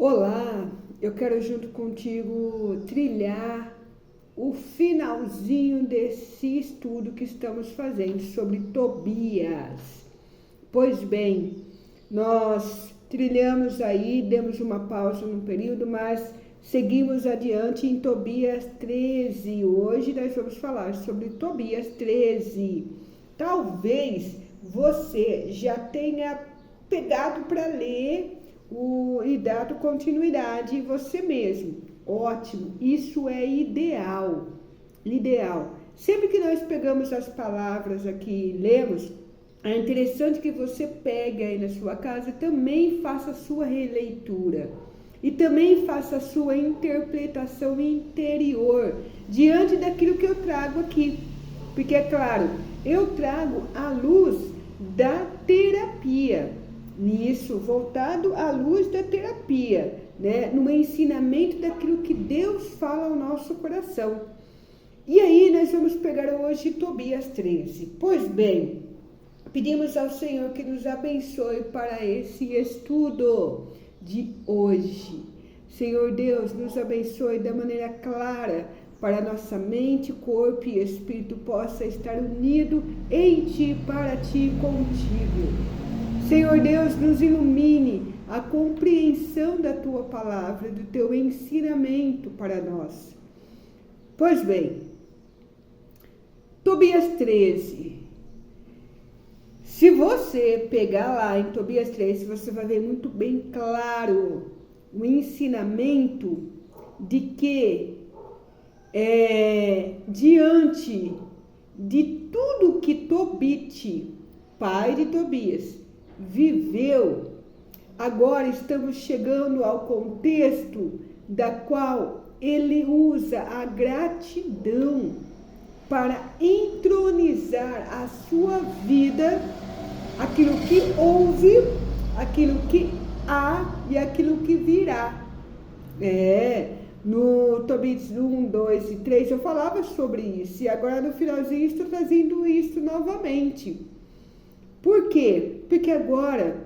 Olá, eu quero junto contigo trilhar o finalzinho desse estudo que estamos fazendo sobre Tobias. Pois bem, nós trilhamos aí, demos uma pausa num período, mas seguimos adiante em Tobias 13. Hoje nós vamos falar sobre Tobias 13. Talvez você já tenha pegado para ler e dado continuidade você mesmo. Ótimo, isso é ideal. Sempre que nós pegamos as palavras aqui e lemos, é interessante que você pegue aí na sua casa e também faça a sua releitura. E também faça a sua interpretação interior diante daquilo que eu trago aqui. Porque, é claro, eu trago a luz da terapia. Nisso, voltado à luz da terapia, né? No ensinamento daquilo que Deus fala ao nosso coração. E aí, nós vamos pegar hoje Tobias 13. Pois bem, pedimos ao Senhor que nos abençoe para esse estudo de hoje. Senhor Deus, nos abençoe da maneira clara para nossa mente, corpo e espírito possa estar unido em Ti, para Ti, contigo. Senhor Deus, nos ilumine a compreensão da Tua palavra, do Teu ensinamento para nós. Pois bem, Tobias 13. Se você pegar lá em Tobias 13, você vai ver muito bem claro o ensinamento de que diante de tudo que Tobit, pai de Tobias, viveu, agora estamos chegando ao contexto da qual ele usa a gratidão para entronizar a sua vida, aquilo que houve, aquilo que há e aquilo que virá. No Tobias 1, 2 e 3 eu falava sobre isso, e agora no finalzinho estou trazendo isso novamente. Por quê? Porque agora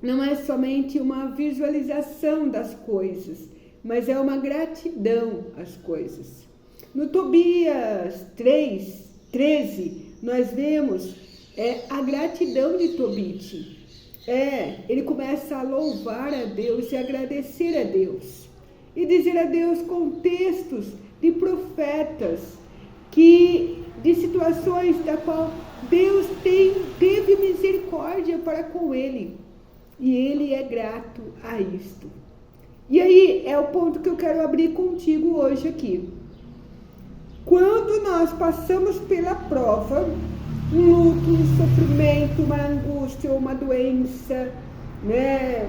não é somente uma visualização das coisas, mas é uma gratidão às coisas. No Tobias 13, nós vemos a gratidão de Tobit. Ele começa a louvar a Deus e agradecer a Deus. E dizer a Deus contextos de profetas, de situações da qual Deus teve misericórdia para com ele. E ele é grato a isto. E aí é o ponto que eu quero abrir contigo hoje aqui. Quando nós passamos pela prova, um luto, um sofrimento, uma angústia, uma doença, né?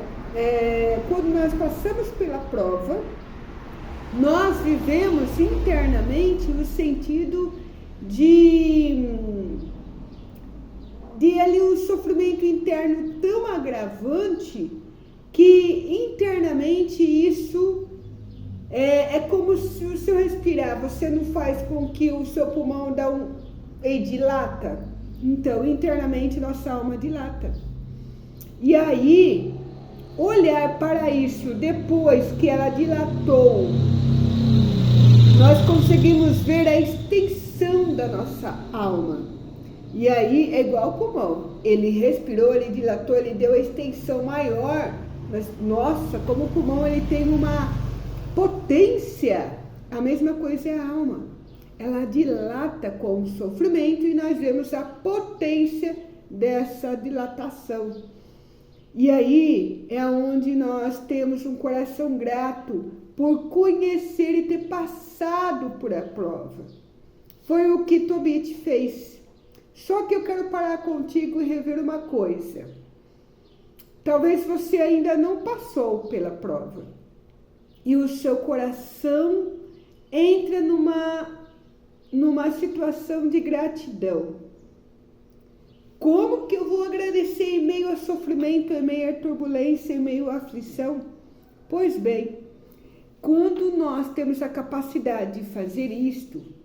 Quando nós passamos pela prova, nós vivemos internamente o sentido de ali um sofrimento interno tão agravante que internamente isso é como se o seu respirar, você não faz com que o seu pulmão dilata. Então, internamente nossa alma dilata. E aí, olhar para isso depois que ela dilatou, nós conseguimos ver a extensão da nossa alma. E aí é igual o pulmão. Ele respirou, ele dilatou, ele deu a extensão maior. Mas, nossa, como o pulmão ele tem uma potência. A mesma coisa é a alma. Ela dilata com o sofrimento e nós vemos a potência dessa dilatação. E aí é onde nós temos um coração grato por conhecer e ter passado por a prova. Foi o que Tobit fez. Só que eu quero parar contigo e rever uma coisa. Talvez você ainda não passou pela prova. E o seu coração entra numa situação de gratidão. Como que eu vou agradecer em meio a sofrimento, em meio a turbulência, em meio à aflição? Pois bem, quando nós temos a capacidade de fazer isto,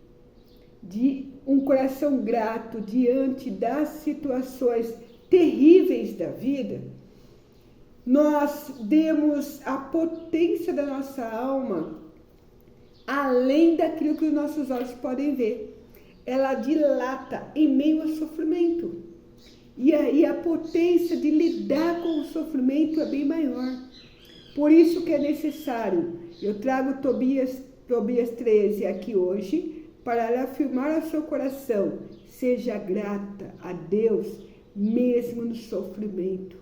de um coração grato diante das situações terríveis da vida, nós demos a potência da nossa alma além daquilo que os nossos olhos podem ver. Ela dilata em meio ao sofrimento. E aí a potência de lidar com o sofrimento é bem maior. Por isso que é necessário. Eu trago Tobias 13 aqui hoje para afirmar ao seu coração: seja grata a Deus mesmo no sofrimento.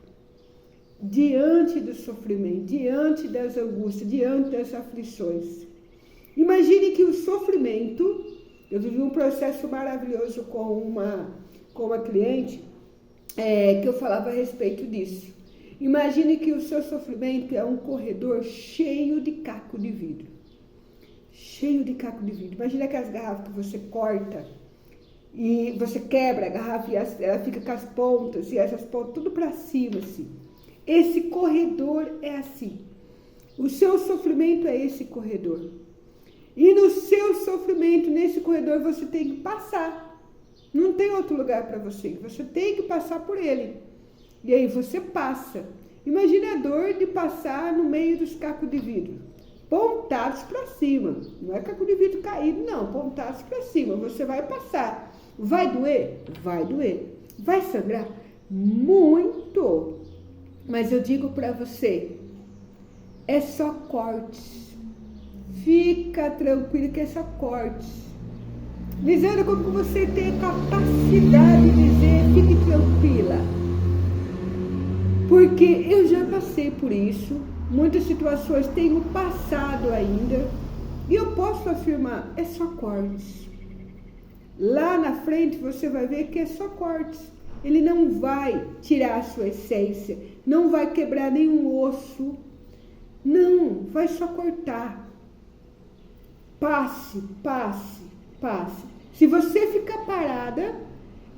Diante do sofrimento, diante das angústias, diante das aflições. Imagine que o sofrimento, eu vivi um processo maravilhoso com uma cliente que eu falava a respeito disso. Imagine que o seu sofrimento é um corredor cheio de caco de vidro. Cheio de caco de vidro. Imagina aquelas garrafas que você corta e você quebra a garrafa e ela fica com as pontas e essas pontas tudo para cima assim. Esse corredor é assim. O seu sofrimento é esse corredor. E no seu sofrimento, nesse corredor, você tem que passar. Não tem outro lugar para você. Você tem que passar por ele. E aí você passa. Imagina a dor de passar no meio dos cacos de vidro. Pontados para cima. Não é caco de vidro caído, não. Pontados para cima. Você vai passar. Vai doer? Vai doer. Vai sangrar? Muito. Mas eu digo para você, é só cortes. Fica tranquilo que é só cortes. Lisandra, como que você tem a capacidade de dizer fique tranquila? Porque eu já passei por isso, muitas situações tenho passado ainda, e eu posso afirmar, é só cortes. Lá na frente você vai ver que é só cortes. Ele não vai tirar a sua essência, não vai quebrar nenhum osso, não, vai só cortar. Passe, passe, passe. Se você ficar parada,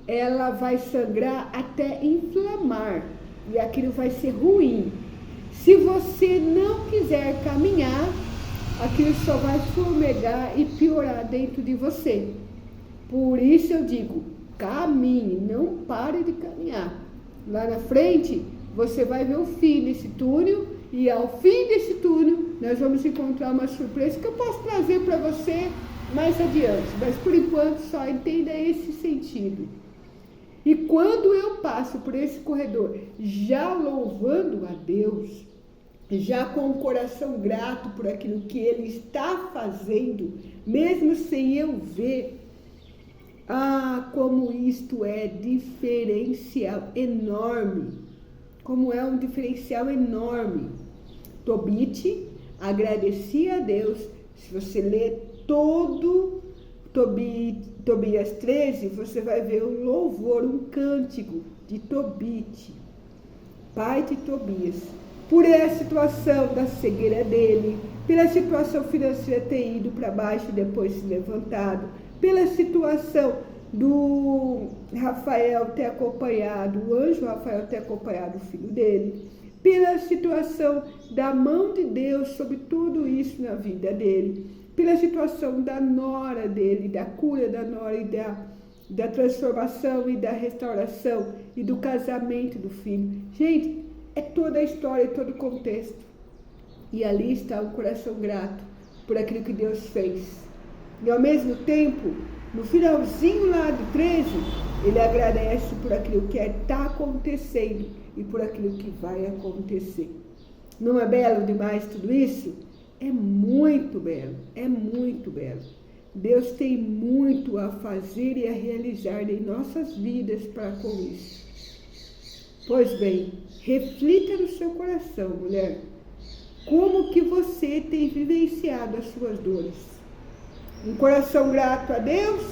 ela vai sangrar até inflamar e aquilo vai ser ruim. Se você não quiser caminhar, aquilo só vai formigar e piorar dentro de você. Por isso eu digo, caminhe, não pare de caminhar. Lá na frente, você vai ver o fim desse túnel e ao fim desse túnel, nós vamos encontrar uma surpresa que eu posso trazer para você mais adiante. Mas por enquanto, só entenda esse sentido. E quando eu passo por esse corredor, já louvando a Deus, já com o coração grato por aquilo que Ele está fazendo, mesmo sem eu ver, como isto é diferencial enorme. Como é um diferencial enorme. Tobit agradecia a Deus. Se você ler todo Tobias 13, você vai ver um louvor, um cântico de Tobit, pai de Tobias, por essa situação da cegueira dele, pela situação financeira ter ido para baixo e depois se levantado, pela situação do Rafael ter acompanhado, o anjo Rafael ter acompanhado o filho dele, pela situação da mão de Deus sobre tudo isso na vida dele, pela situação da nora dele, da cura da nora e da transformação e da restauração e do casamento do filho. Gente, é toda a história, todo o contexto. E ali está um coração grato por aquilo que Deus fez. E ao mesmo tempo, no finalzinho lá do 13, ele agradece por aquilo que está acontecendo e por aquilo que vai acontecer. Não é belo demais tudo isso? É muito belo, é muito belo. Deus tem muito a fazer e a realizar em nossas vidas para com isso. Pois bem, reflita no seu coração, mulher, como que você tem vivenciado as suas dores. Um coração grato a Deus,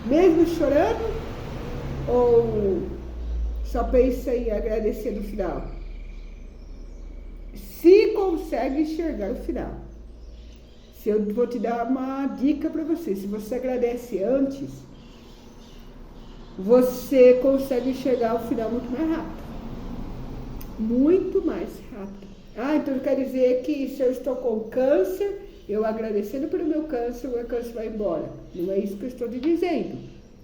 mesmo chorando, ou só pensa em agradecer no final? Se consegue enxergar o final. Se eu vou te dar uma dica para você, se você agradece antes, você consegue enxergar o final muito mais rápido. Muito mais rápido. Então quer dizer que se eu estou com câncer, eu agradecendo pelo meu câncer, o meu câncer vai embora. Não é isso que eu estou lhe dizendo.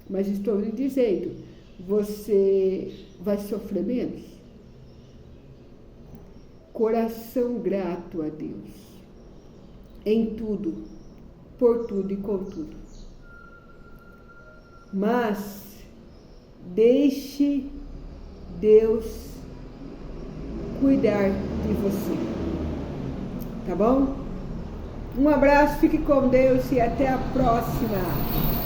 Mas estou lhe dizendo, você vai sofrer menos? coração grato a Deus, em tudo, por tudo e com tudo. Mas deixe Deus cuidar de você, tá bom? Um abraço, fique com Deus e até a próxima!